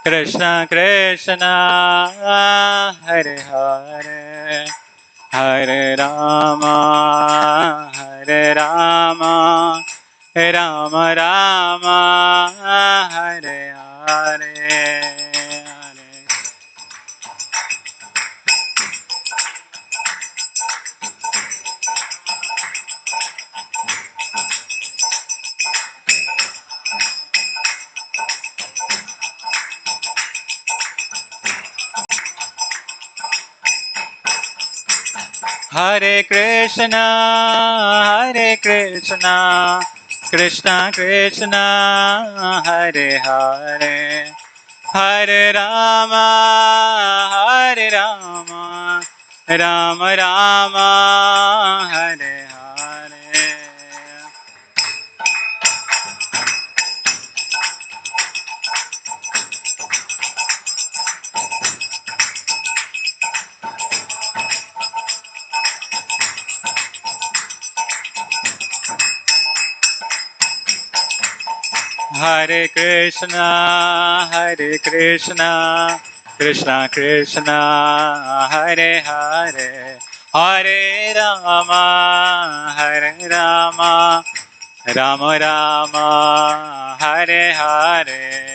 Krishna Krishna Hare Hare Hare Rama Rama Rama Hare Hare Hare Krishna Krishna Krishna Hare Hare Hare Rama Rama Rama Hare Hare Hare Krishna Krishna Krishna Hare Hare Hare Rama Rama Rama Hare Hare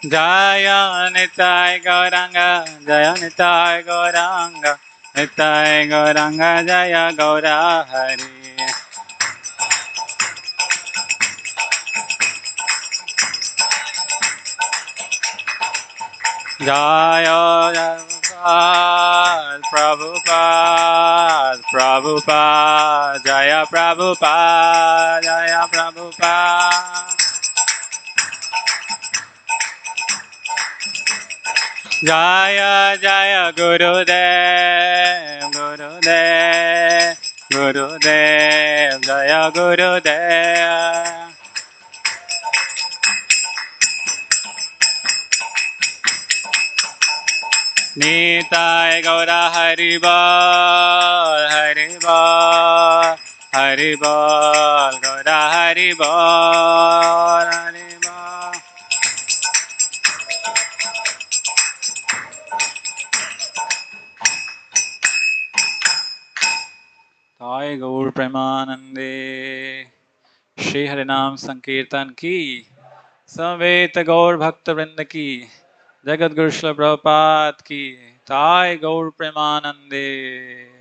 Jaya Nitai Gauranga Jaya Nitai Gauranga Jaya Gaura Hari Jaya Prabhupada Jaya Prabhupada Jaya Jaya Gurudev Jaya Gurudev Nitai Gaura Haribol Gaura Haribol Jai Gaur Premanande Shri Harinam Sankirtan ki Savet Gaur Bhakta Vrinda ki Jagat Guru Srila Prabhupada ki Jai Gaur Premanande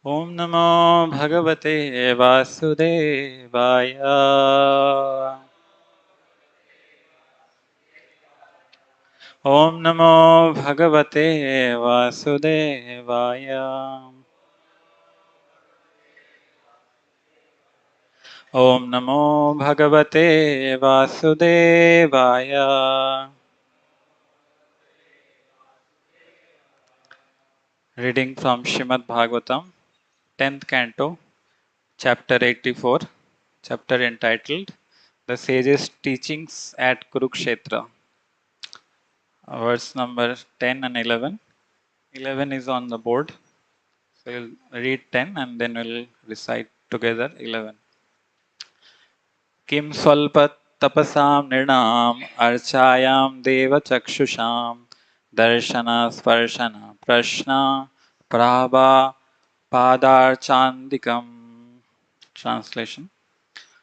Om Namo Bhagavate Vasudevaya Om Namo Bhagavate Vasudevaya Om Namo Bhagavate Vasudevaya Reading from Srimad Bhagavatam 10th Canto Chapter 84 Chapter entitled The Sage's Teachings at Kurukshetra Verse number 10 and 11 11 is on the board. So we'll read 10 and then we'll recite together 11. Kim swalpat tapasam nirnam archayam deva chakshusam darshana sparshana prashna prabha padarchandikam. Translation.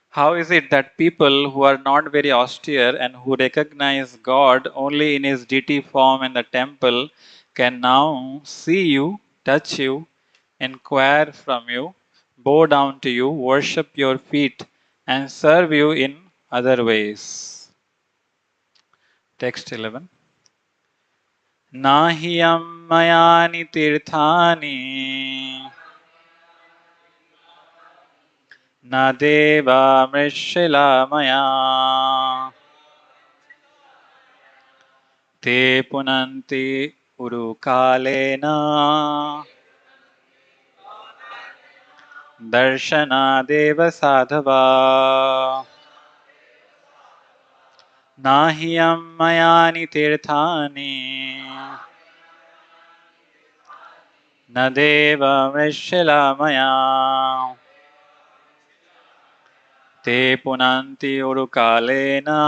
How is it that people who are not very austere and who recognize God only in His deity form in the temple can now see you, touch you, inquire from you, bow down to you, worship your feet, and serve you in other ways? Text 11. Nahiyam mayani tirthani na deva mrishila maya te punanti urukalena darshanadeva sadhava nahiyam mayani tirthani nadeva vrishila maya te punanti urukalena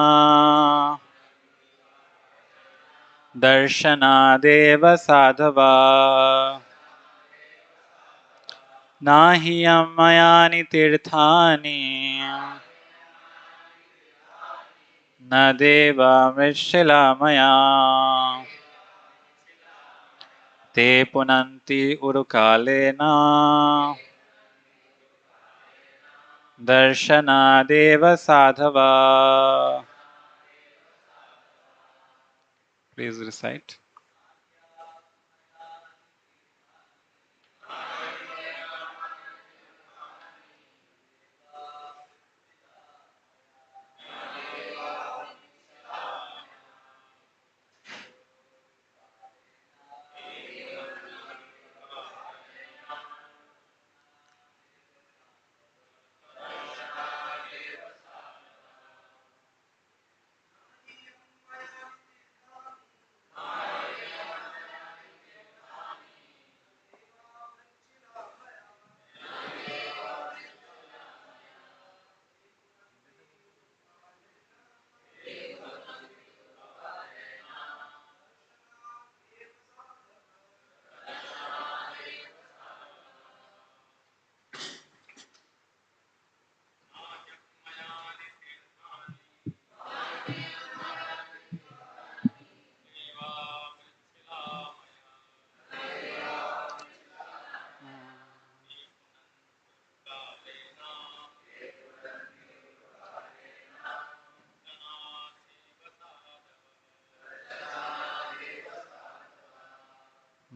darshanadeva sadhava nahiyam mayani tirthani nadeva vrishila maya te punanti urukalena darshanadeva sadhava. Please recite.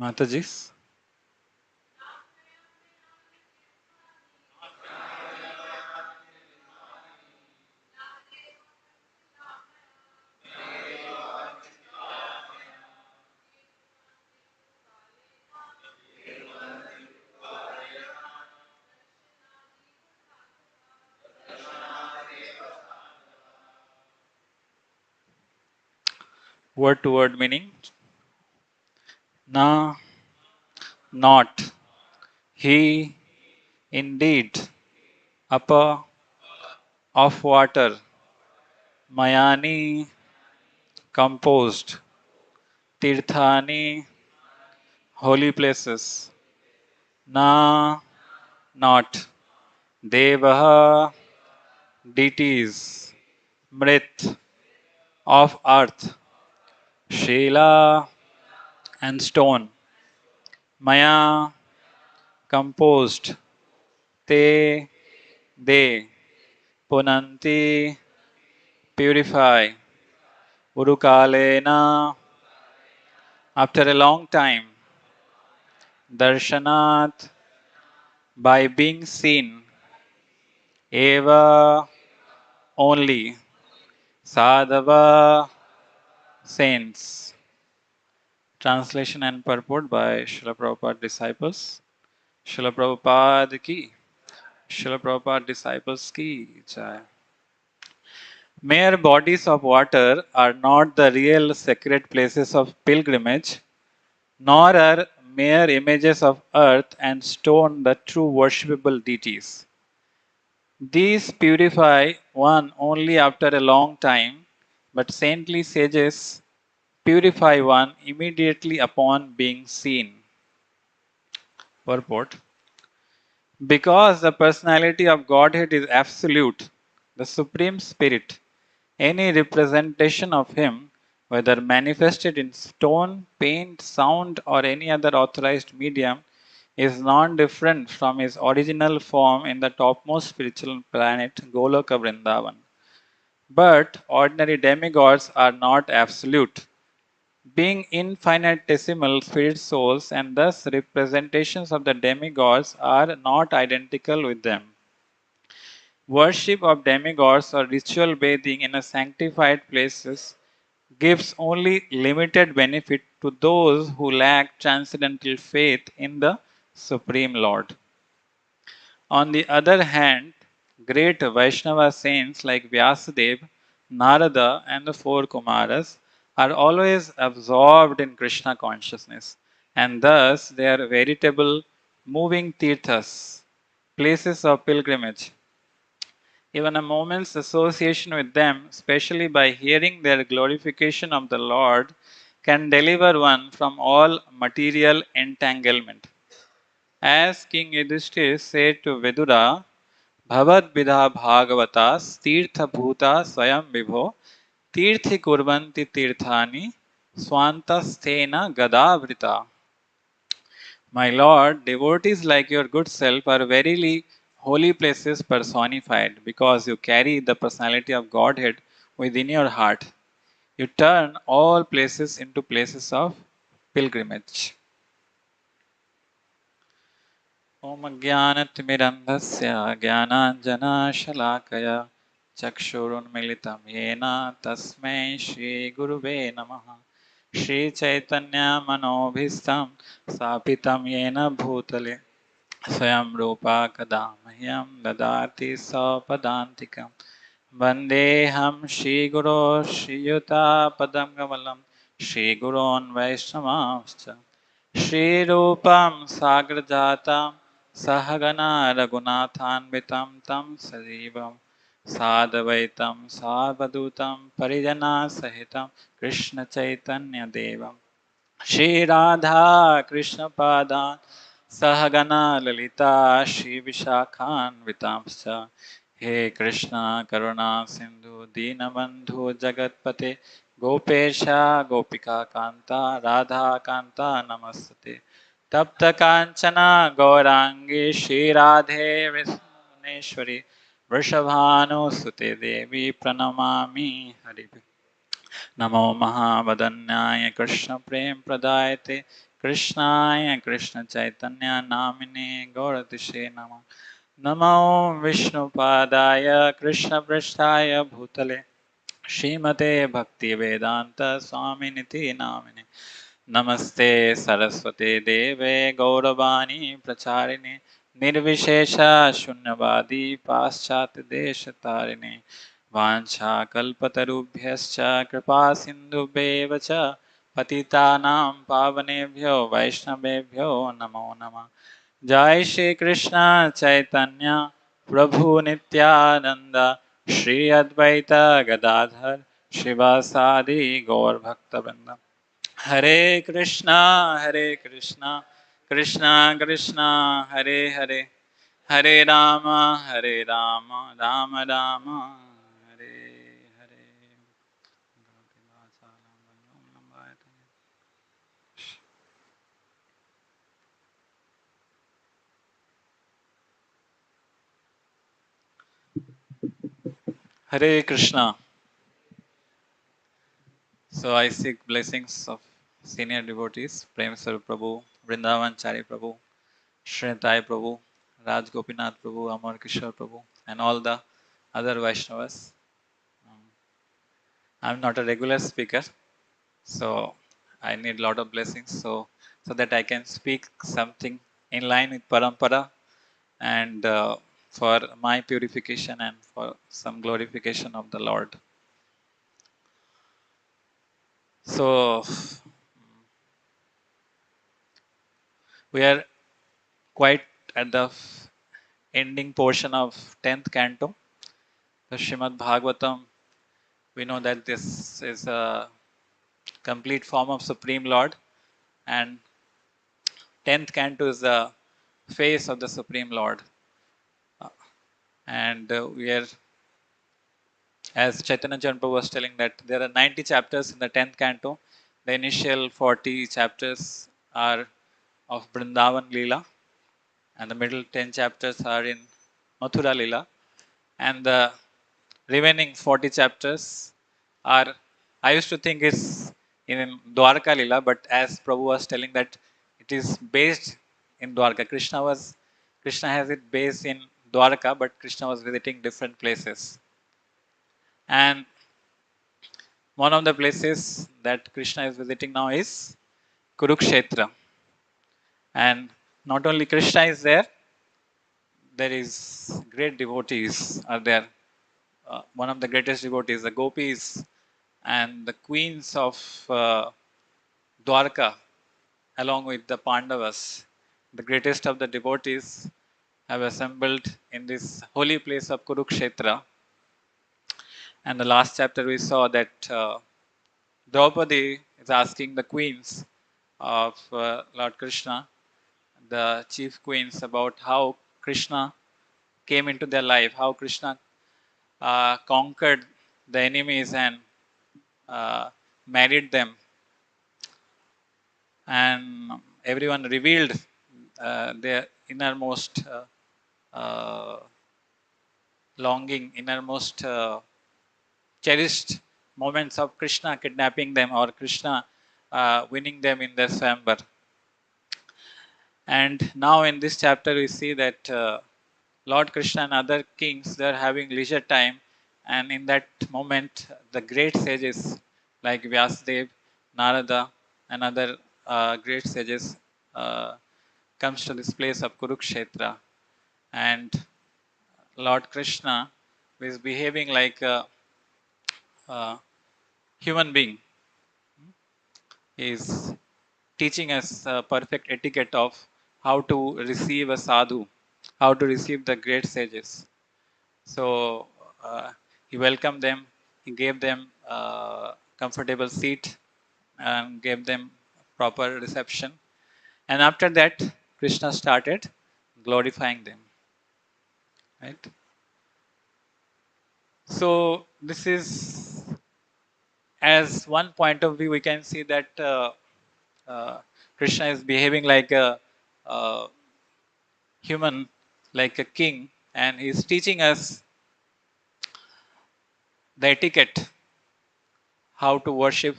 Matajis. Word to word meaning. Na, not. He, indeed. Upper, of water. Mayani, composed. Tirthani, holy places. Na, not. Devaha, deities. Mrit, of earth. Shila, and stone. Maya, composed. Te, they. Punanti, purify. Urukalena, after a long time. Darshanat, by being seen. Eva, only. Sadhava, saints. Translation and purport by Srila Prabhupada disciples. Srila Prabhupada ki. Srila Prabhupada disciples ki jai. Mere bodies of water are not the real sacred places of pilgrimage, nor are mere images of earth and stone the true worshipable deities. These purify one only after a long time, but saintly sages purify one immediately upon being seen. Purport. Because the personality of Godhead is absolute, the Supreme Spirit, any representation of Him, whether manifested in stone, paint, sound, or any other authorized medium, is non-different from His original form in the topmost spiritual planet, Goloka Vrindavan. But ordinary demigods are not absolute, being infinitesimal spirit souls, and thus representations of the demigods are not identical with them. Worship of demigods or ritual bathing in a sanctified places gives only limited benefit to those who lack transcendental faith in the Supreme Lord. On the other hand, great Vaishnava saints like Vyasadeva, Narada, and the four Kumaras are always absorbed in Krishna consciousness, and thus they are veritable moving tirthas, places of pilgrimage. Even a moment's association with them, especially by hearing their glorification of the Lord, can deliver one from all material entanglement. As King Yudhishthir said to Vidura, Bhavad Vidha Bhagavatas Tirtha Bhuta Swayam Vibho Tirthi Kurvanti Tirthani Swantasthena Gadavrita. My Lord, devotees like your good self are verily holy places personified because you carry the personality of Godhead within your heart. You turn all places into places of pilgrimage. Om Jnanatimirandhasya Jnananjanashalakaya Chakshurunmilitam Yena Tasmai Shri Guruve Namaha Shri Chaitanya Manobhistam Sapitam Yena Bhutale Swayam Rupa Kadamahyam Dadati Sapadantikam Vandeham Shri Guru Shri Yuta Padam Kamalam Shri Gurun Vaishnavamscha Shri Rupam Sagrajatam Sahagana Raghunathanvitam Tam Sadivam Sadavaitam Savadutam Parijana Sahitam Krishna Chaitanya Devam Shri Radha Krishna Padan Sahagana Lalita Shri Vishakhan Vitamscha He Krishna Karuna Sindhu Dinabandhu Jagatpate Gopesha Gopika Kanta Radha Kanta Namastate Tapta Kanchana Gaurangi Shri Radhe Vishwaneshwari Vrishabhanu Sute Devi Pranamami Hari नमो महावदन्याय कृष्ण प्रेम प्रदायते कृष्णाय कृष्ण चैतन्य नामिने गौरतिषे नमः नमो विष्णुपादाय कृष्ण पृष्ठाय भूतले श्रीमते भक्ति वेदांत स्वामिनिति नामिने नमस्ते सरस्वते देवे गौरवाणी प्रचारिणे निर्विशेष शून्यवादी पाश्चात्य देश तारिणे वाञ्छाकल्पतरुभ्यश्च कृपा सिन्धुभ्येव च पतितानां पावनेभ्यो वैष्णवेभ्यो नमो नमः जय श्री कृष्ण चैतन्य प्रभु नित्यानंद श्री अद्वैत गदाधर शिवासादि गौर भक्तवृंद हरे Krishna Krishna Krishna Hare Hare Hare Ram Ram Ram Hare Hare Hare Krishna. So I seek blessings of senior devotees, Prem Swarup Prabhu, Vrindavan Chari Prabhu, Srintai Prabhu, Raj Gopinath Prabhu, Amar Kishore Prabhu, and all the other Vaishnavas. Um, I'm not a regular speaker, so I need a lot of blessings so that I can speak something in line with Parampara and for my purification and for some glorification of the Lord. So we are quite at the ending portion of 10th canto, the Srimad Bhagavatam. We know that this is a complete form of Supreme Lord, and 10th canto is the face of the Supreme Lord. And we are, as Chaitanya Prabhu was telling, that there are 90 chapters in the 10th canto. The initial 40 chapters are of Brindavan Leela, and the middle 10 chapters are in Mathura Leela, and the remaining 40 chapters are, I used to think it's in Dwarka Leela, but as Prabhu was telling that it is based in Dwarka. Krishna has it based in Dwarka, but Krishna was visiting different places. And One of the places that Krishna is visiting now is Kurukshetra. And not only Krishna is there, there is great devotees are there. One of the greatest devotees, the gopis and the queens of Dwarka, along with the Pandavas, the greatest of the devotees, have assembled in this holy place of Kurukshetra. And the last chapter we saw that Draupadi is asking the queens of Lord Krishna, the chief queens, about how Krishna came into their life, how Krishna conquered the enemies and married them, and everyone revealed their innermost uh, longing, innermost cherished moments of Krishna kidnapping them or Krishna winning them in their Swambar. And now in this chapter, we see that Lord Krishna and other kings, they are having leisure time. And in that moment, the great sages like Vyasadeva, Narada, and other great sages comes to this place of Kurukshetra. And Lord Krishna is behaving like a human being. He is teaching us perfect etiquette of how to receive a sadhu, how to receive the great sages. So he welcomed them, he gave them comfortable seat and gave them proper reception. And after that, Krishna started glorifying them. Right? So this is, as one point of view, we can see that Krishna is behaving like a human, like a king, and he is teaching us the etiquette, how to worship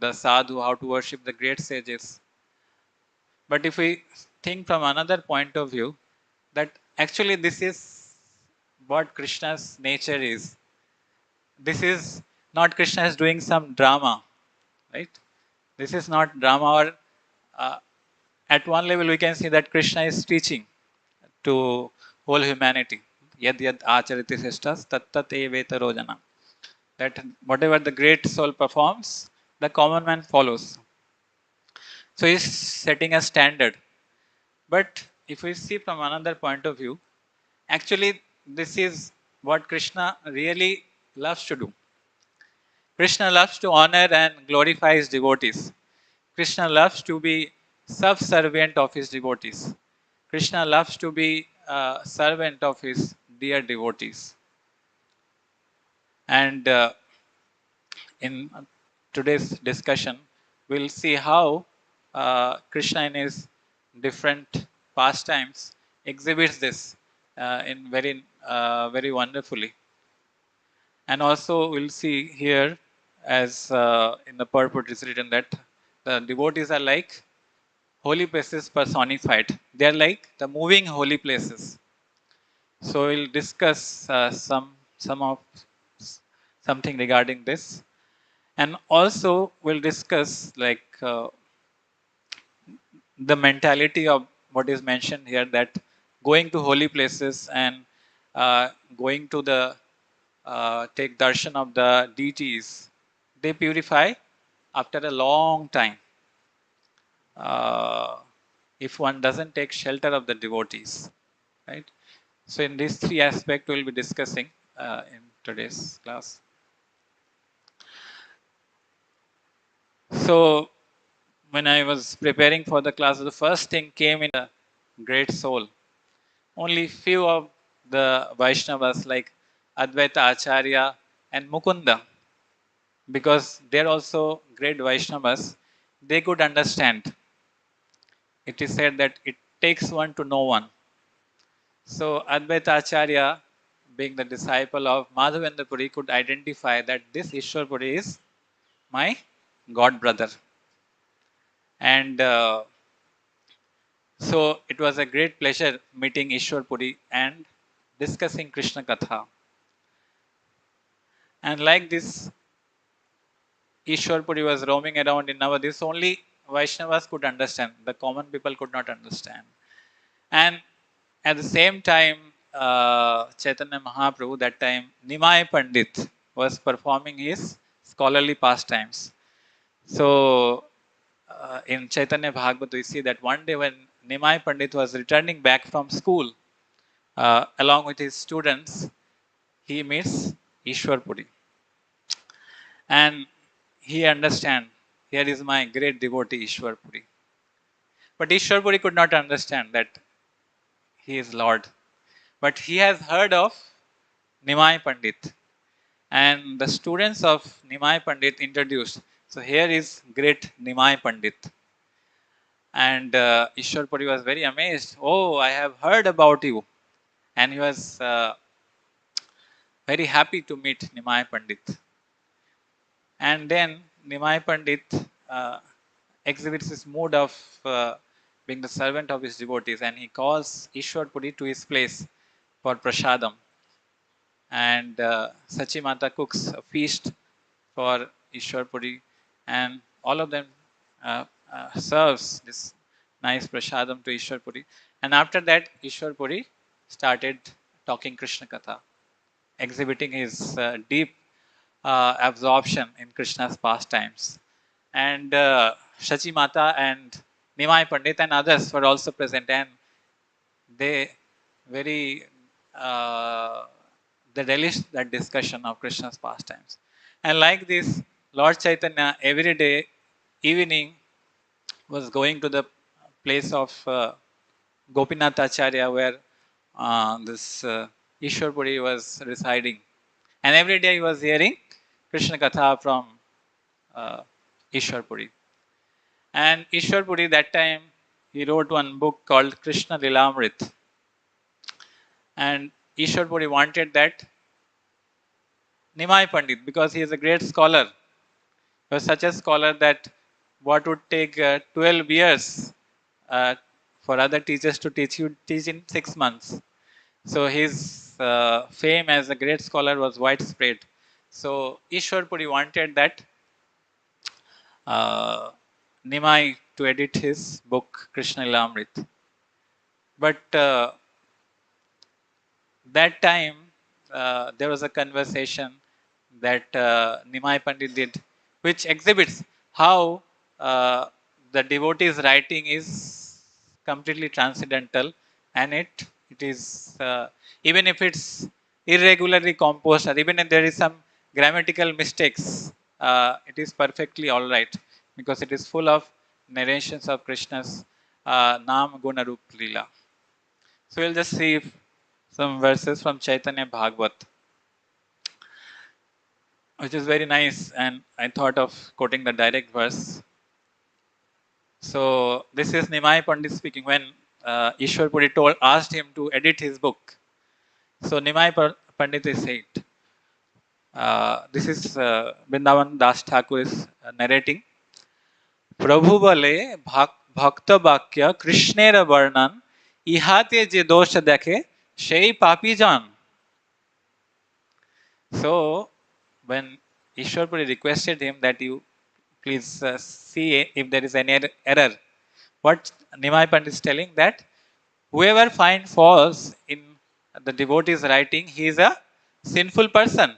the sadhu, how to worship the great sages. But if we think from another point of view, that actually this is what Krishna's nature is. This is not Krishna is doing some drama, right? This is not drama. Or uh, at one level, we can see that Krishna is teaching to whole humanity. Yad yad achariti srishtas tat tat eveta rojana. That whatever the great soul performs, the common man follows. So he's setting a standard. But if we see from another point of view, actually this is what Krishna really loves to do. Krishna loves to honor and glorify his devotees. Krishna loves to be subservient of his devotees. Krishna loves to be a servant of his dear devotees. And in today's discussion, we'll see how Krishna in his different pastimes exhibits this in very wonderfully. And also we'll see here, as in the purport is written, that the devotees are like holy places personified. They are like the moving holy places. So we'll discuss some of something regarding this. And also we'll discuss like the mentality of what is mentioned here, that going to holy places and going to the take darshan of the deities, they purify after a long time if one doesn't take shelter of the devotees, right? So in these three aspects we'll be discussing in today's class. So when I was preparing for the class, the first thing came in a great soul. Only few of the Vaishnavas like Advaita Acharya and Mukunda, because they're also great Vaishnavas, they could understand. It is said that it takes one to know one. So Advaita Acharya, being the disciple of Madhavendra Puri, could identify that this Ishwar Puri is my god brother. And so it was a great pleasure meeting Ishwar Puri and discussing Krishna Katha. And like this, Ishwar Puri was roaming around in Navadvip, only Vaishnavas could understand. The common people could not understand. And at the same time, Chaitanya Mahaprabhu, that time, Nimai Pandit was performing his scholarly pastimes. So, in Chaitanya Bhagavatam, we see that one day when Nimai Pandit was returning back from school, along with his students, he meets Ishwar Puri. And he understands, here is my great devotee Ishwar Puri. But Ishwar Puri could not understand that he is Lord. But he has heard of Nimai Pandit. And the students of Nimai Pandit introduced. So here is great Nimai Pandit. And Ishwar Puri was very amazed. Oh, I have heard about you. And he was very happy to meet Nimai Pandit. And then Nimai Pandit exhibits his mood of being the servant of his devotees, and he calls Ishwar Puri to his place for prasadam. And Sachi Mata cooks a feast for Ishwar Puri, and all of them serves this nice prasadam to Ishwar Puri. And after that, Ishwar Puri started talking Krishna Katha, exhibiting his deep absorption in Krishna's pastimes. And Shachi Mata and Nimai Pandit and others were also present, and they very they relished that discussion of Krishna's pastimes. And like this, Lord Chaitanya every day evening was going to the place of Gopinath Acharya where this Ishwar Puri was residing. And every day he was hearing Krishna Katha from Ishwar Puri. And Ishwar Puri that time he wrote one book called Krishna Lilamrit. And Ishwar Puri wanted that Nimai Pandit, because he is a great scholar. He was such a scholar that what would take 12 years for other teachers to teach, he would teach in 6 months. So his fame as a great scholar was widespread. So Ishwar Puri wanted that Nimai to edit his book Krishna Lilamrit. But that time there was a conversation that Nimai Pandit did, which exhibits how the devotee's writing is completely transcendental, and it is even if it's irregularly composed, or even if there is some grammatical mistakes, it is perfectly all right because it is full of narrations of Krishna's Nam Guna Rup Leela. So we'll just see some verses from Chaitanya Bhagavat, which is very nice, and I thought of quoting the direct verse. So this is Nimai Pandit speaking when Ishwar Puri asked him to edit his book. So Nimai Pandit is said, this is Vrindavan Das Thakur is narrating. Prabhu bale bhakta bakya Krishnera varnan ihate je dosha dekhe shei papi jan. So when Ishwar Puri requested him that you please see if there is any error, what Nimai Pandit is telling that whoever finds faults in the devotee's writing, he is a sinful person.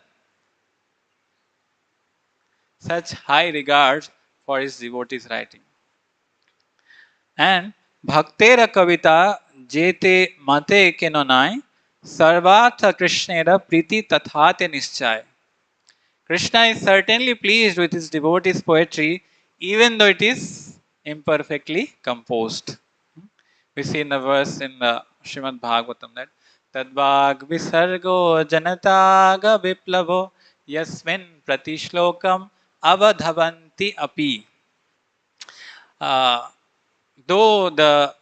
Such high regard for his devotee's writing. And Bhaktera Kavita Jete Mate Kenonai Sarvatha Krishnera Priti Tathate Nischay. Krishna is certainly pleased with his devotee's poetry, even though it is imperfectly composed. We see in the verse in the Srimad Bhagavatam that Tadvag Visargo Janataga Viplavo Yasmin Pratishlokam Avadhavanti Api. Though the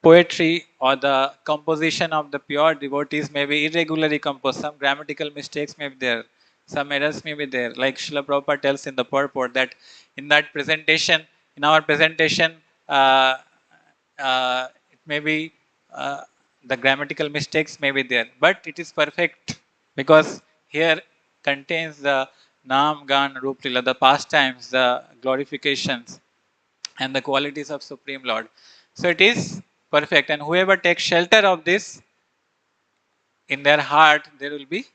poetry or the composition of the pure devotees may be irregularly composed, some grammatical mistakes may be there, some errors may be there. Like Srila Prabhupada tells in the purport that in that presentation, in our presentation, it may be the grammatical mistakes may be there, but it is perfect because here contains the Nam, Gan, Rup, Lila, the pastimes, the glorifications, and the qualities of Supreme Lord. So it is perfect, and whoever takes shelter of this in their heart, there will be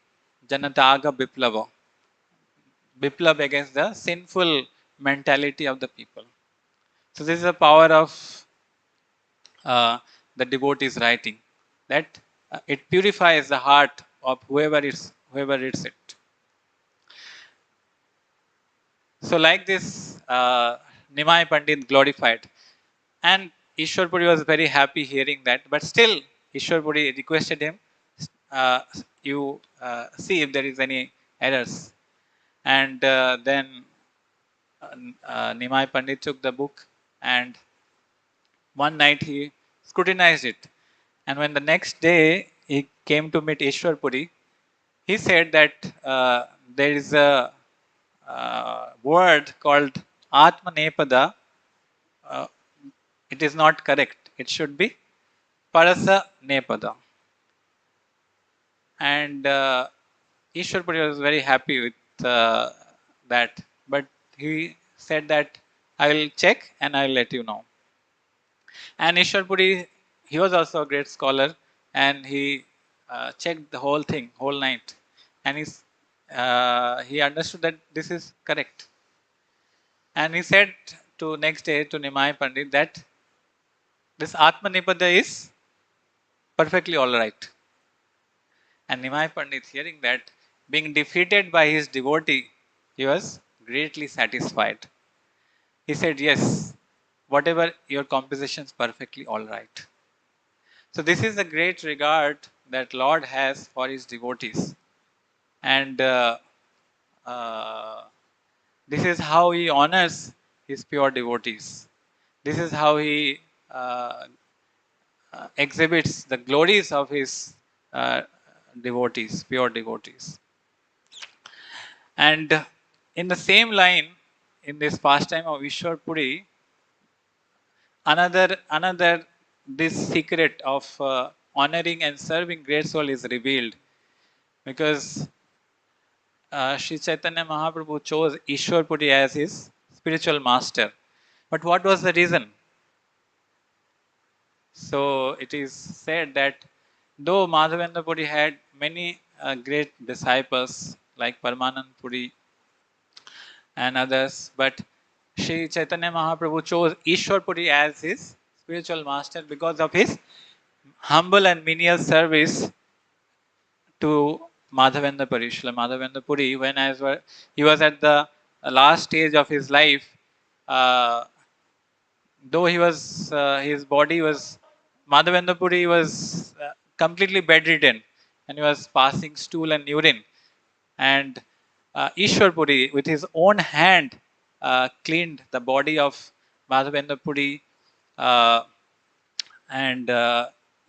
Janataga Biplava, Biplav against the sinful mentality of the people. So this is the power of the devotee's writing, that it purifies the heart of whoever reads it. So like this, Nimai Pandit glorified, and Ishwar Puri was very happy hearing that. But still, Ishwar Puri requested him, uh, you see if there is any errors. And then Nimai Pandit took the book, and one night he scrutinized it. And when the next day he came to meet Ishwar Puri, he said that there is a word called Atmanepada. Uh, it is not correct. It should be Parasa Nepada. And Ishwar Puri was very happy with that. But he said that I will check and I will let you know. And Ishwar Puri, he was also a great scholar, and he checked the whole thing, whole night. And he understood that this is correct. And he said to next day to Nimai Pandit that this Atmanipada is perfectly all right. And Nimai Pandit, hearing that, being defeated by his devotee, he was greatly satisfied. He said, yes, whatever your composition is perfectly all right. So this is the great regard that Lord has for his devotees. And this is how he honors his pure devotees. This is how he uh, exhibits the glories of his uh, devotees, pure devotees. And in the same line, in this pastime of Ishwar Puri, another this secret of honoring and serving great soul is revealed, because Sri Chaitanya Mahaprabhu chose Ishwar Puri as his spiritual master. But what was the reason? So it is said that though Madhavendra Puri had many great disciples like Paramanand Puri and others, but Sri Chaitanya Mahaprabhu chose Ishwar Puri as his spiritual master because of his humble and menial service to Madhavendra Puri. Srila Madhavendra Puri, when he was at the last stage of his life, uh, though his body was, Madhavendra Puri was completely bedridden, and he was passing stool and urine. And Ishwar Puri, with his own hand, cleaned the body of Madhavendra Puri, uh, and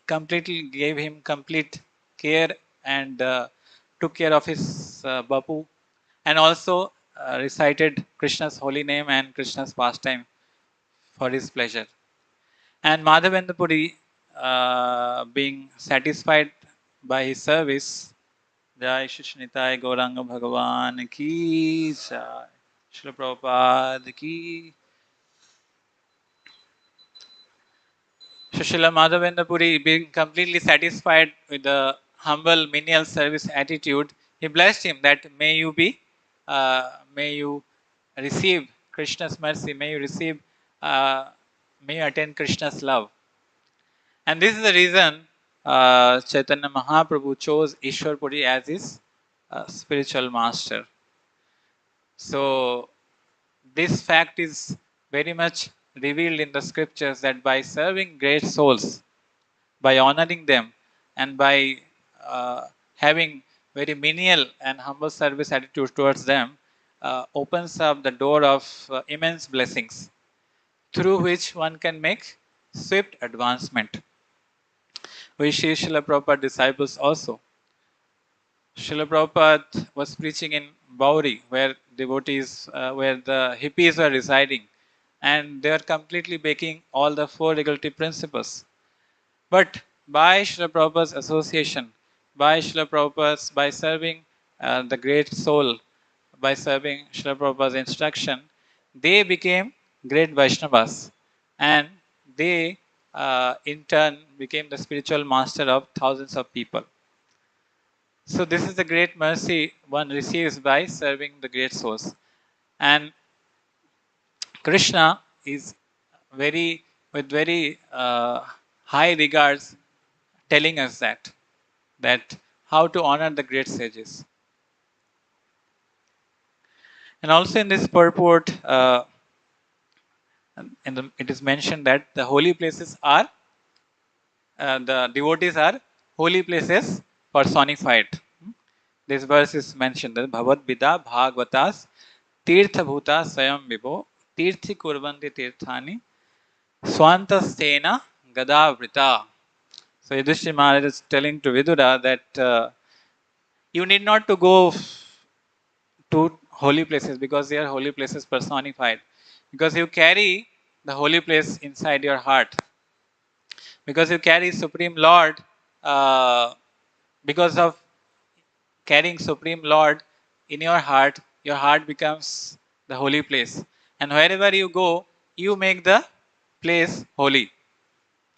completely gave him complete care, and took care of his Bapu, and also recited Krishna's holy name and Krishna's pastime for his pleasure. And Madhavendra Puri, being satisfied by his service, Jai Shri Nitai Gauranga Bhagavan ki Jai, Srila Prabhupada ki. Srila Madhavendra Puri, being completely satisfied with the humble menial service attitude, he blessed him that may you receive Krishna's mercy, uh, may you attain Krishna's love. And this is the reason Chaitanya Mahaprabhu chose Ishwar Puri as his spiritual master. So this fact is very much revealed in the scriptures, that by serving great souls, by honoring them, and by having very menial and humble service attitude towards them, opens up the door of immense blessings, through which one can make swift advancement. We see Srila Prabhupada disciples also. Srila Prabhupada was preaching in Bauri, where where the hippies were residing, and they were completely breaking all the four regulative principles. But by Srila Prabhupada's association, by serving the great soul, by serving Srila Prabhupada's instruction, they became great Vaishnavas, and they in turn became the spiritual master of thousands of people. So this is the great mercy one receives by serving the great source. And Krishna is very, with very high regards, telling us that how to honor the great sages. And also in this purport, it is mentioned that the holy places are, the devotees are holy places personified. This verse is mentioned that Bhavad Vida Bhagavatas Tirtha Bhuta Swayam Vibho Tirthi Kurvanti Tirthani Swantastena Gadavrita. So Yudhishthira Maharaj is telling to Vidura that you need not to go to holy places because they are holy places personified. Because you carry the holy place inside your heart. Because you carry Supreme Lord, uh, because of carrying Supreme Lord in your heart becomes the holy place. And wherever you go, you make the place holy.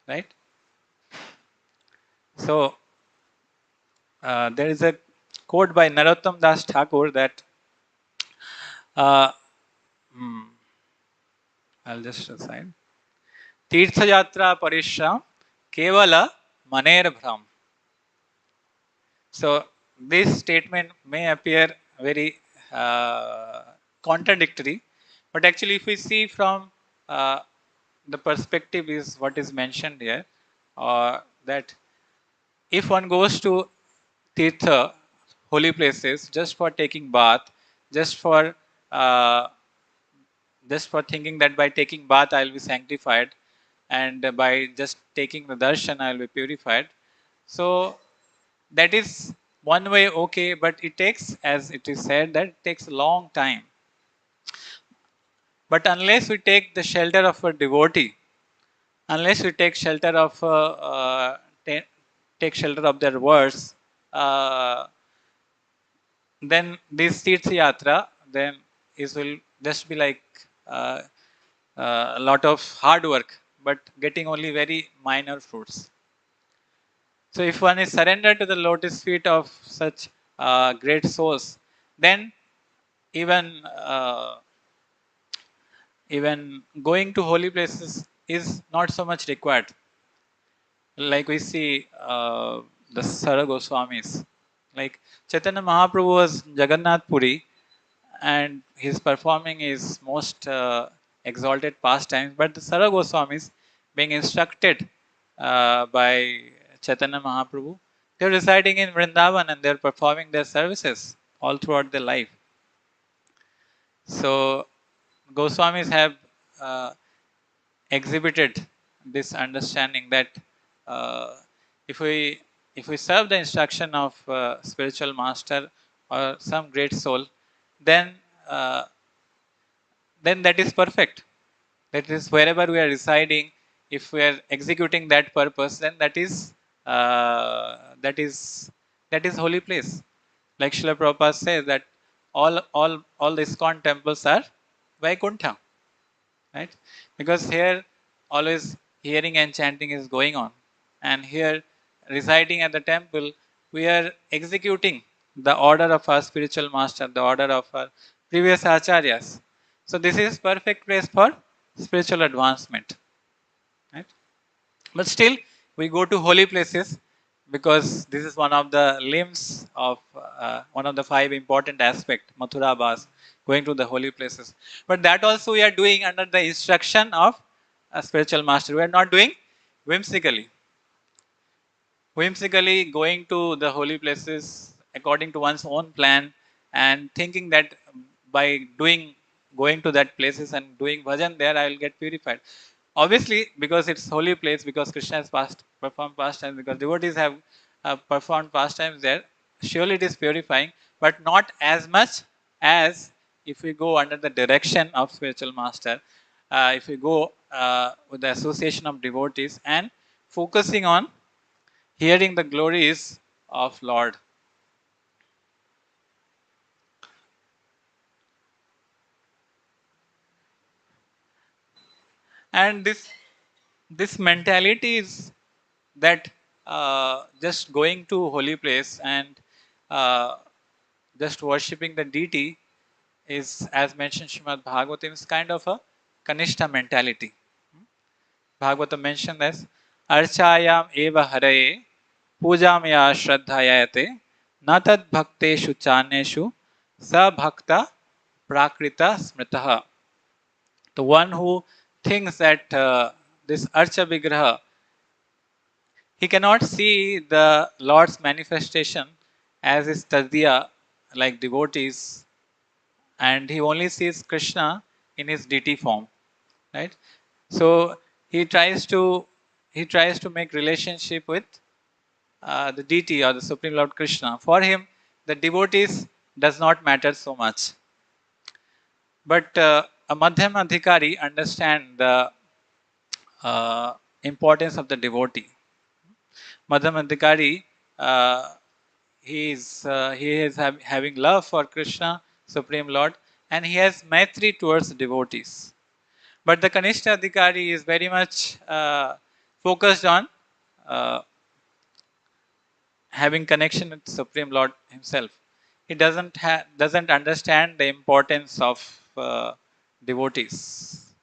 Right? So, there is a quote by Narottam Das Thakur that, uh, hmm, I'll just aside. Tirtha Yatra Parishram Kevala Maner Bhram. So, this statement may appear very contradictory, but actually, if we see from uh, the perspective is what is mentioned here, that if one goes to Tirtha, holy places, just for taking bath, just for uh, just for thinking that by taking bath I will be sanctified, and by just taking the darshan I will be purified. So that is one way okay, but it takes, as it is said, that it takes a long time. But unless we take the shelter of a devotee, unless we take shelter of take shelter of their words, uh, then this Tirtha Yatra then is will just be like uh, a lot of hard work, but getting only very minor fruits. So if one is surrendered to the lotus feet of such great souls, then even even going to holy places is not so much required. Like we see the Sara Goswamis, like Chaitanya Mahaprabhu was Jagannath Puri, and his performing is most exalted pastimes. But the Sara Goswamis, being instructed by Chaitanya Mahaprabhu, they are residing in Vrindavan and they are performing their services all throughout their life. So Goswamis have uh, exhibited this understanding that uh, if we if we serve the instruction of spiritual master or some great soul, then uh, then that is perfect. That is wherever we are residing. If we are executing that purpose, then uh, that is that is holy place. Like Srila Prabhupada says that all the ISKCON temples are Vaikuntha, right? Because here always hearing and chanting is going on, and here residing at the temple, we are executing the order of our spiritual master, the order of our previous acharyas. So this is perfect place for spiritual advancement, right? But still, we go to holy places because this is one of the limbs of one of the five important aspects, Mathura Bas, going to the holy places. But that also we are doing under the instruction of a spiritual master. We are not doing whimsically. Whimsically going to the holy places according to one's own plan and thinking that by doing going to that places and doing bhajan there I will get purified. Obviously, because it's holy place, because Krishna has performed pastimes, because devotees have performed pastimes there, surely it is purifying, but not as much as if we go under the direction of spiritual master, if we go with the association of devotees and focusing on hearing the glories of Lord. And this mentality is that just going to holy place and uh, just worshipping the deity is, as mentioned Srimad Bhagavatam, is kind of a Kanishta mentality. Bhagavatam mentioned as Archayam eva haraye pujamaya shraddhayate natad bhakteshu chaneshu sa bhakta prakrita smritaha. The one who thinks that this Archa Vigraha, he cannot see the Lord's manifestation as his tadya, like devotees, and he only sees Krishna in his deity form, right? So he tries to make relationship with the deity or the Supreme Lord Krishna. For him, the devotees does not matter so much. But a Madhyam Adhikari understand the importance of the devotee. Madhyam Adhikari, uh, he is having love for Krishna, Supreme Lord, and he has maitri towards devotees. But the Kanishta Adhikari is very much focused on uh, having connection with Supreme Lord Himself. He doesn't understand the importance of devotees.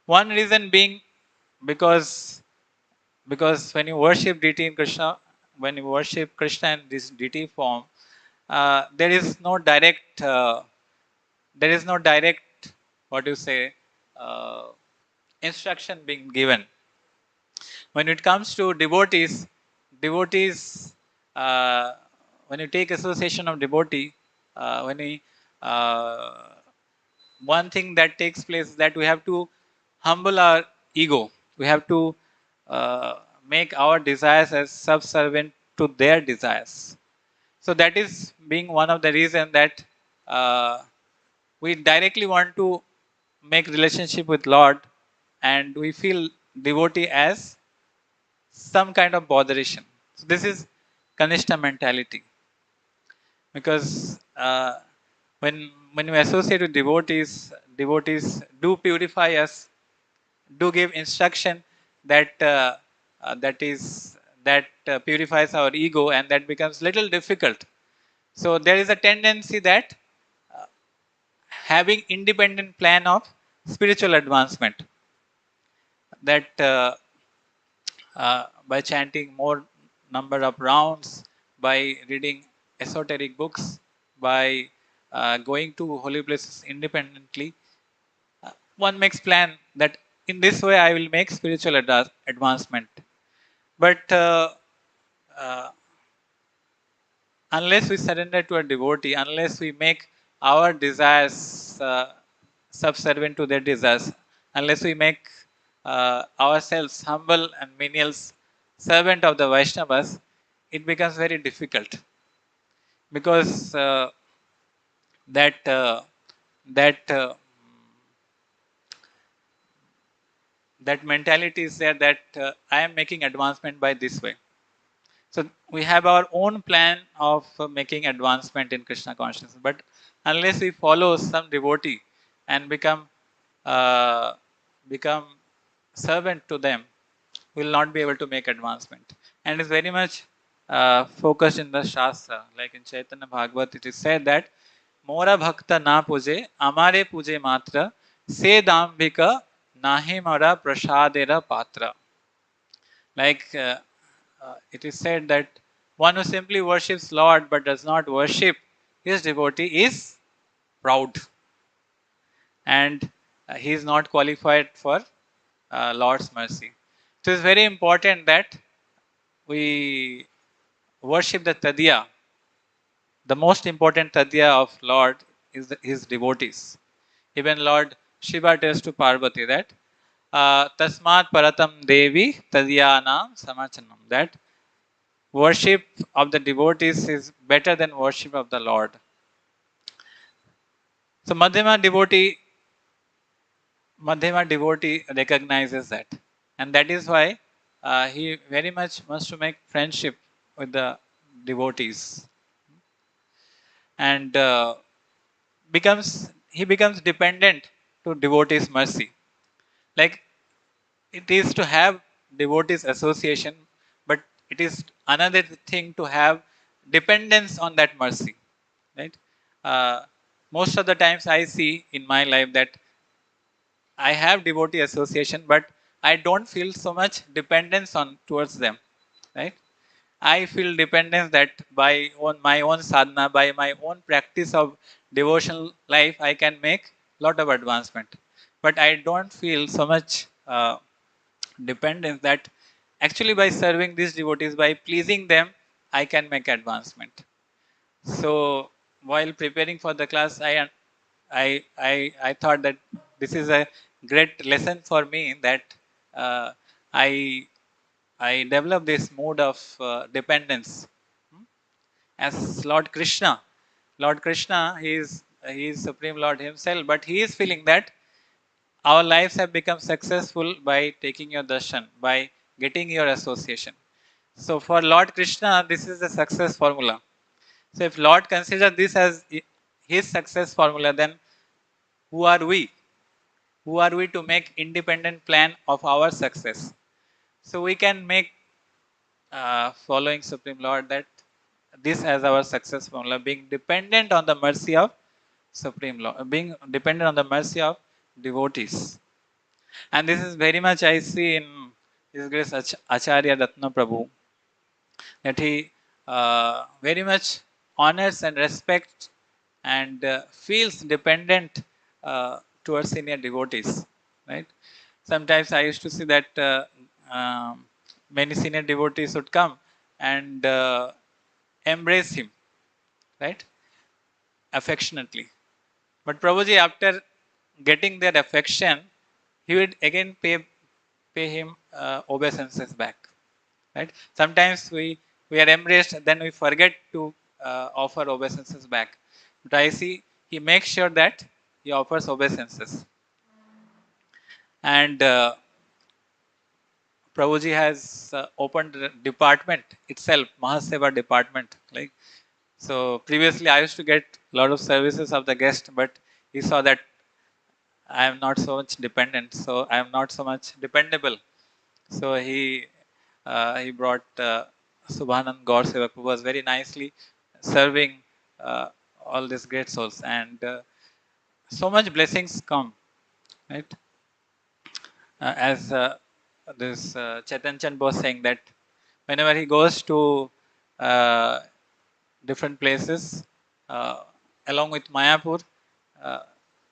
One reason being because when you worship deity in Krishna, when you worship Krishna in this deity form, there is no direct what you say uh, instruction being given. When it comes to devotees, uh, when you take association of devotee, when we uh, one thing that takes place is that we have to humble our ego. We have to make our desires as subservient to their desires. So that is being one of the reason that uh, we directly want to make relationship with Lord, and we feel devotee as some kind of botheration. So this is Kanishta mentality, because when we associate with devotees, devotees do purify us, do give instruction that that is that purifies our ego, and that becomes little difficult. So there is a tendency that having independent plan of spiritual advancement, that by chanting more number of rounds, by reading esoteric books, by going to holy places independently, one makes plan that in this way I will make spiritual advancement. But uh, unless we surrender to a devotee, unless we make our desires subservient to their desires, unless we make ourselves humble and menials, servant of the Vaishnavas, it becomes very difficult, because that that that mentality is there that I am making advancement by this way. So we have our own plan of making advancement in Krishna consciousness. But unless we follow some devotee and uh, become servant to them, we will not be able to make advancement. And it's very much focused in the Shastra. Like in Chaitanya Bhagavat, it is said that Mora Bhakta na puje, amare puje matra, se dambhika nahi mara prasadera patra. Like it is said that one who simply worships Lord but does not worship his devotee is proud, and he is not qualified for Lord's mercy. So it's very important that we worship the Tadya. The most important Tadya of Lord is his devotees. Even Lord Shiva tells to Parvati that Tasmat Paratam Devi Tadyanam Samachanam, that worship of the devotees is better than worship of the Lord. So Madhyama devotee recognizes that, and that is why he very much wants to make friendship with the devotees, and becomes he becomes dependent to devotees' mercy. Like it is to have devotees association, but it is another thing to have dependence on that mercy, right? uh, Most of the times I see in my life that I have devotee association, but I don't feel so much dependence on towards them, right? I feel dependence that by on my own sadhana, by my own practice of devotional life, I can make lot of advancement. But I don't feel so much dependence that actually by serving these devotees, by pleasing them, I can make advancement. So while preparing for the class, I thought that this is a great lesson for me, that uh, I I developed this mood of dependence, hmm, as Lord Krishna. Lord Krishna, he is Supreme Lord himself, but he is feeling that our lives have become successful by taking your darshan, by getting your association. So for Lord Krishna, this is the success formula. So if Lord considers this as his success formula, then who are we? Who are we to make independent plan of our success? So we can make following Supreme Lord that this as our success formula, being dependent on the mercy of Supreme Lord, being dependent on the mercy of devotees. And this is very much I see in His Grace Acharya Ratna Prabhu, that he very much honors and respects and feels dependent towards senior devotees, right? Sometimes I used to see that many senior devotees would come and embrace him, right, affectionately. But Prabhuji, after getting their affection, he would again pay him obeisances back. Right? Sometimes we are embraced, then we forget to offer obeisances back. But I see he makes sure that he offers obeisances. And Prabhuji has opened the department itself, Mahaseva department. Like, so previously I used to get a lot of services of the guest, but he saw that I am not so much dependent, so I am not so much dependable. So he brought Subhanand Gaur Sevak, who was very nicely serving uh, all these great souls, and so much blessings come, right? As this Chetan Chand was saying that whenever he goes to uh, different places uh, along with Mayapur, uh,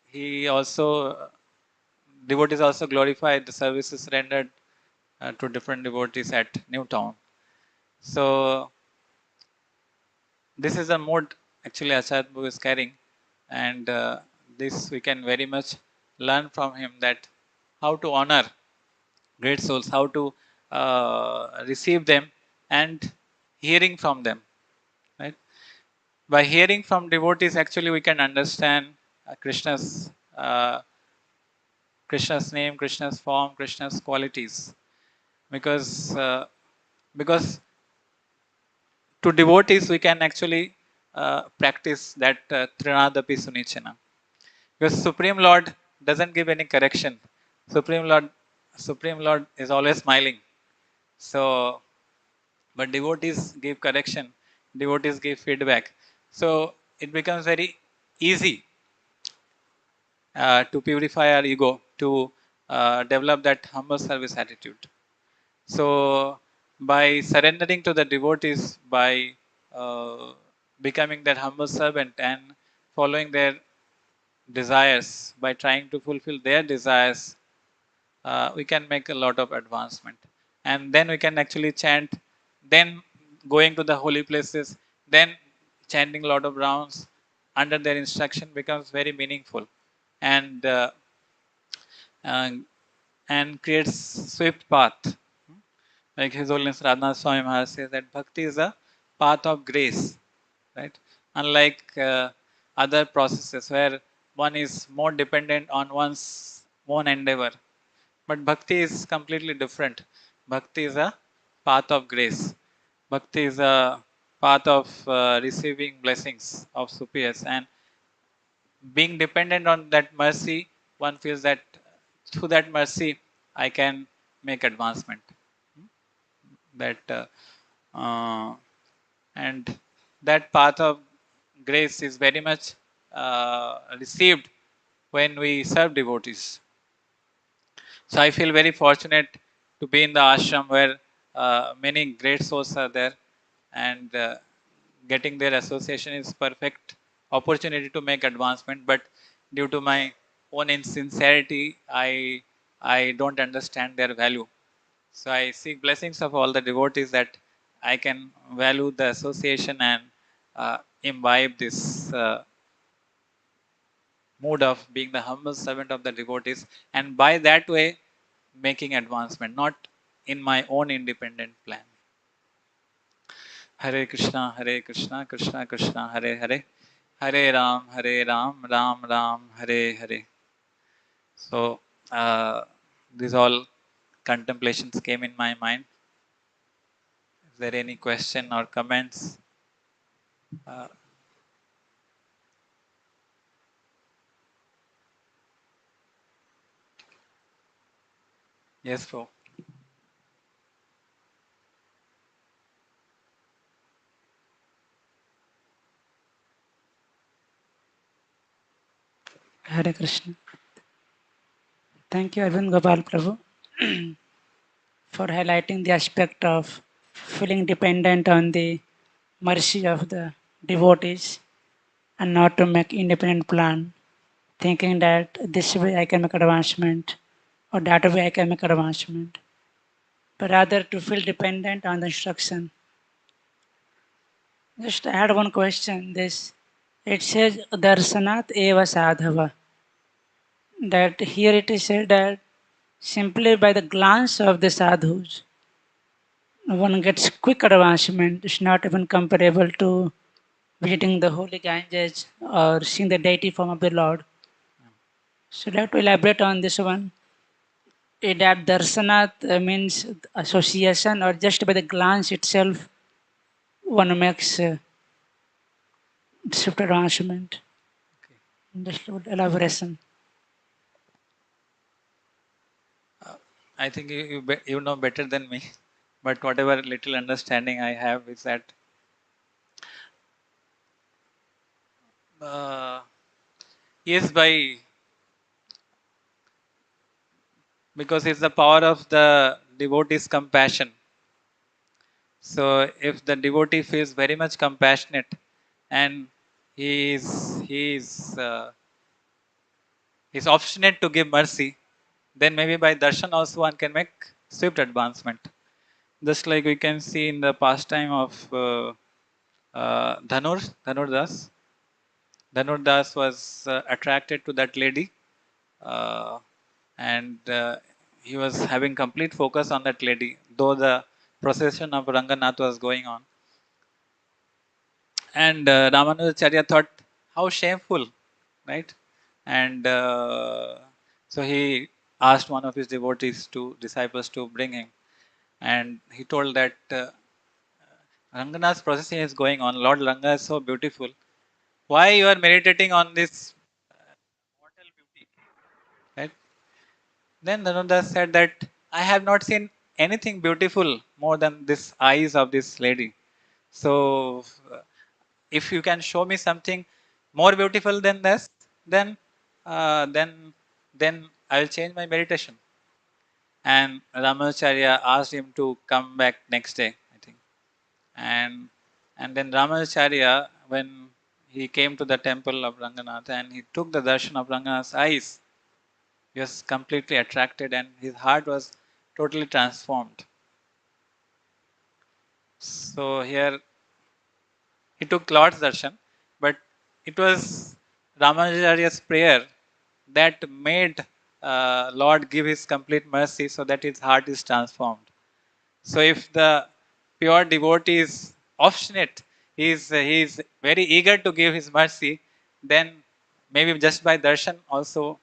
he also devotees also glorify the services rendered to different devotees at Newtown. So this is a mode actually Acharya Prabhu is carrying, and this we can very much learn from him, that how to honor great souls, how to receive them, and hearing from them. Right? By hearing from devotees, actually we can understand uh, Krishna's name, Krishna's form, Krishna's qualities, because because to devotees we can actually practice that Trinadapi Sunichana. Because Supreme Lord doesn't give any correction. Supreme Lord, Supreme Lord is always smiling. So, but devotees give correction. Devotees give feedback. So it becomes very easy to purify our ego, to develop that humble service attitude. So, by surrendering to the devotees, by uh, becoming their humble servant and following their desires, by trying to fulfill their desires, we can make a lot of advancement. And then we can actually chant, then going to the holy places, then chanting a lot of rounds under their instruction becomes very meaningful. And and creates swift path. Like His Holiness Radhanath Swami Maharaj says that bhakti is a path of grace, right? Unlike other processes where one is more dependent on one's own endeavor. But bhakti is completely different. Bhakti is a path of grace. Bhakti is a path of receiving blessings of superiors, and being dependent on that mercy, one feels that through that mercy I can make advancement. That and that path of grace is very much received when we serve devotees. So I feel very fortunate to be in the ashram where many great souls are there, and getting their association is perfect opportunity to make advancement. But due to my own insincerity, I don't understand their value. So I seek blessings of all the devotees that I can value the association and imbibe this mood of being the humble servant of the devotees, and by that way making advancement, not in my own independent plan. Hare Krishna, Krishna Krishna, Hare Hare, Hare Ram, Ram Ram, Hare Hare. So these all contemplations came in my mind. Is there any question or comments? Uh, yes, bro. Hare Krishna. Thank you, Arvind Gopal Prabhu, for highlighting the aspect of feeling dependent on the mercy of the devotees and not to make independent plan, thinking that this way I can make advancement or that way I can make advancement, but rather to feel dependent on the instruction. Just add one question. This it says Darsanat eva sadhava. That here it is said that simply by the glance of the sadhus, one gets quick advancement. It's not even comparable to visiting the holy Ganges or seeing the deity form of the Lord. So you have to elaborate on this one. That darsanat means association, or just by the glance itself, one makes swift advancement. Okay. Just elaboration. I think you know better than me, but whatever little understanding I have is that uh, yes, by because it's the power of the devotee's compassion. So if the devotee feels very much compassionate and he is obstinate to give mercy, then maybe by darshan also one can make swift advancement. Just like we can see in the pastime of Dhanur Das. Dhanur Das was attracted to that lady, uh, and he was having complete focus on that lady, though the procession of Ranganath was going on. And Ramanujacharya thought, how shameful, right? And so he asked one of his devotees, to disciples, to bring him, and he told that Ranganath's procession is going on. Lord Ranga is so beautiful. Why you are meditating on this mortal beauty, right? Then Dhanudas said that I have not seen anything beautiful more than this eyes of this lady. So if you can show me something more beautiful than this, then uh, then then I will change my meditation. And Ramanujacharya asked him to come back next day, I think. And then Ramanujacharya, when he came to the temple of Ranganath and he took the darshan of Ranganath's eyes, he was completely attracted and his heart was totally transformed. So here he took Lord's darshan, but it was Ramanujacharya's prayer that made Lord give his complete mercy so that his heart is transformed. So if the pure devotee is obstinate, he is very eager to give his mercy, then maybe just by darshan also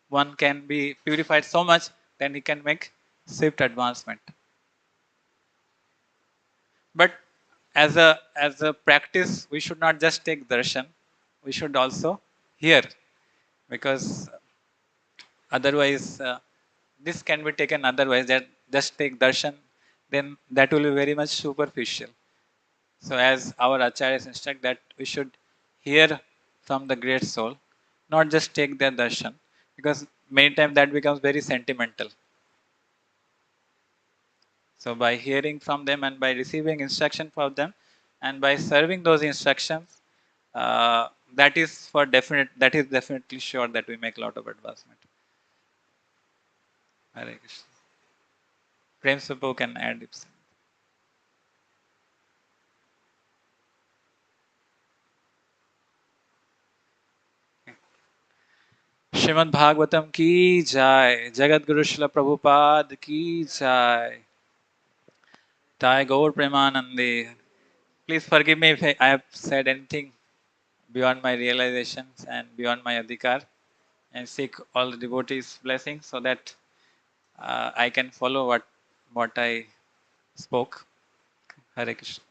one can be purified so much, then he can make swift advancement. But as a practice, we should not just take darshan, we should also hear, because otherwise this can be taken otherwise, that just take darshan, then that will be very much superficial. So as our acharyas instruct that we should hear from the great soul, not just take their darshan, because many times that becomes very sentimental. So by hearing from them and by receiving instruction from them and by serving those instructions, that is for definite. That is definitely sure that we make a lot of advancement. Hare Krishna. Prem Subbu can add it. Shrimad Bhagavatam की जय, जगत गुरु श्रील प्रभुपाद की जय, Jai Gaur Premanande. Please forgive me if I have said anything beyond my realizations and beyond my adhikar, and seek all the devotees' blessings so that I can follow what I spoke. Hare Krishna.